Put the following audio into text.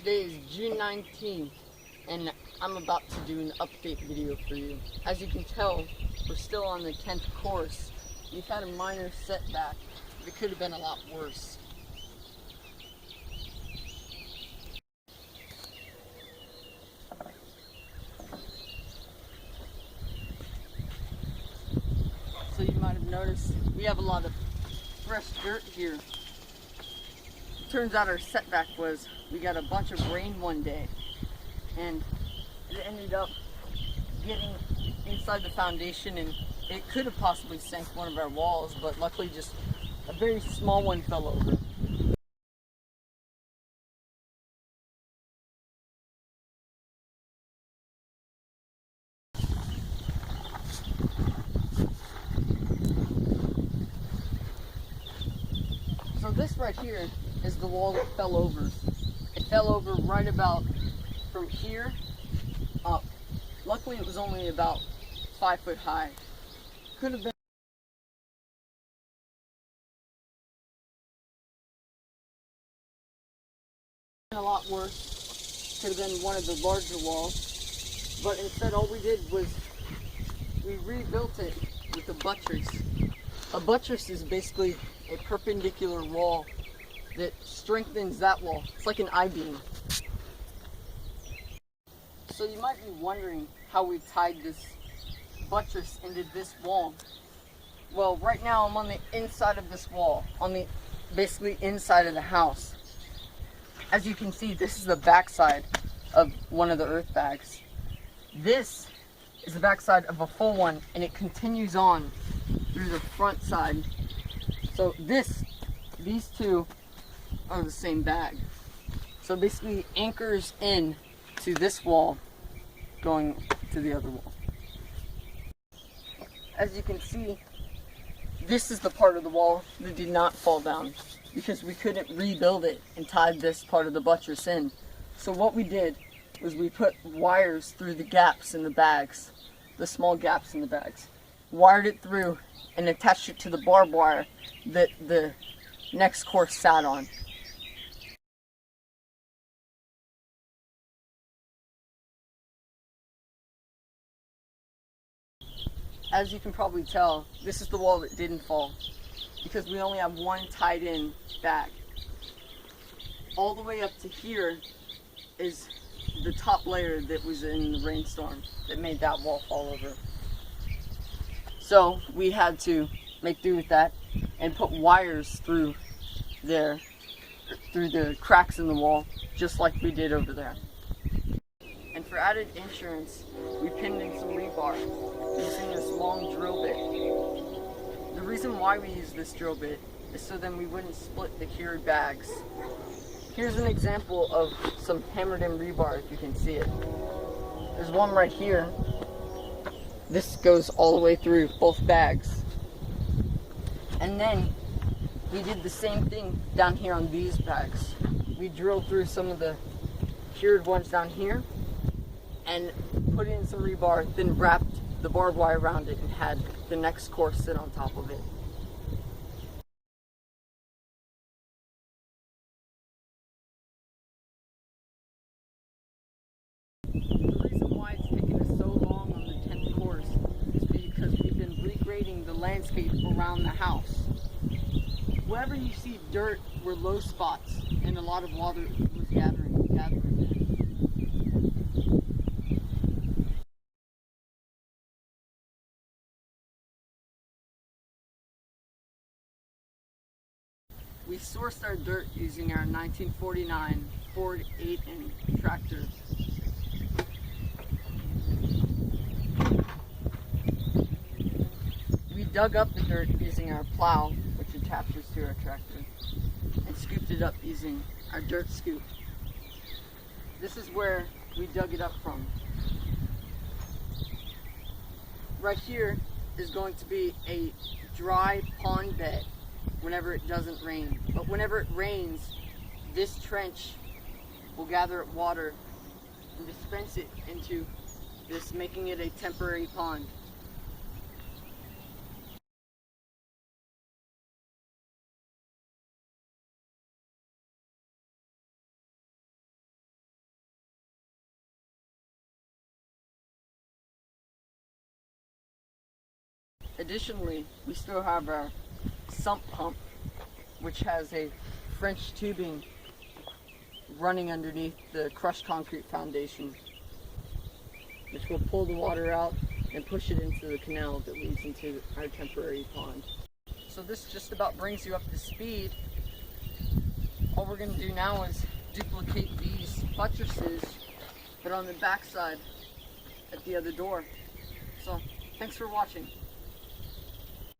Today is June 19th, and I'm about to do an update video for you. As you can tell, we're still on the 10th course. We've had a minor setback, but it could have been a lot worse. So you might have noticed we have a lot of fresh dirt here. Turns out our setback was we got a bunch of rain one day, and it ended up getting inside the foundation, and it could have possibly sank one of our walls, but luckily just a very small one fell over. So this right here is the wall that fell over. It fell over right about from here up. Luckily it was only about 5 foot high. Could have been a lot worse. Could have been one of the larger walls. But instead all we did was we rebuilt it with a buttress. A buttress is basically a perpendicular wall that strengthens that wall. It's like an I-beam. So you might be wondering how we tied this buttress into this wall. Well, right now I'm on the inside of this wall, on the basically inside of the house. As you can see, this is the backside of one of the earth bags. This is the backside of a full one, and it continues on through the front side. So these two are the same bag. So basically anchors in to this wall going to the other wall. As you can see, this is the part of the wall that did not fall down because we couldn't rebuild it and tied this part of the buttress in. So what we did was we put wires through the gaps in the bags, the small gaps in the bags, wired it through and attached it to the barbed wire that the next course sat on. As you can probably tell, this is the wall that didn't fall because we only have one tied in bag. All the way up to here is the top layer that was in the rainstorm that made that wall fall over. So we had to make do with that and put wires through there, through the cracks in the wall, just like we did over there. And for added insurance, we pinned in some rebar using this long drill bit. The reason why we use this drill bit is so then we wouldn't split the cured bags. Here's an example of some hammered in rebar, if you can see it. There's one right here. This goes all the way through both bags. And then we did the same thing down here on these bags. We drilled through some of the cured ones down here and put in some rebar, then wrapped the barbed wire around it and had the next course sit on top of it. The reason why it's taken us so long on the 10th course is because we've been regrading the landscape around the house. Wherever you see dirt were low spots and a lot of water was gathering there. We sourced our dirt using our 1949 Ford 8-inch tractor. We dug up the dirt using our plow, which attaches to our tractor, and scooped it up using our dirt scoop. This is where we dug it up from. Right here is going to be a dry pond bed whenever it doesn't rain. But whenever it rains, this trench will gather up water and dispense it into this, making it a temporary pond. Additionally, we still have our sump pump, which has a French tubing running underneath the crushed concrete foundation, which will pull the water out and push it into the canal that leads into our temporary pond. So this just about brings you up to speed. All we're going to do now is duplicate these buttresses, but on the back side at the other door. So thanks for watching.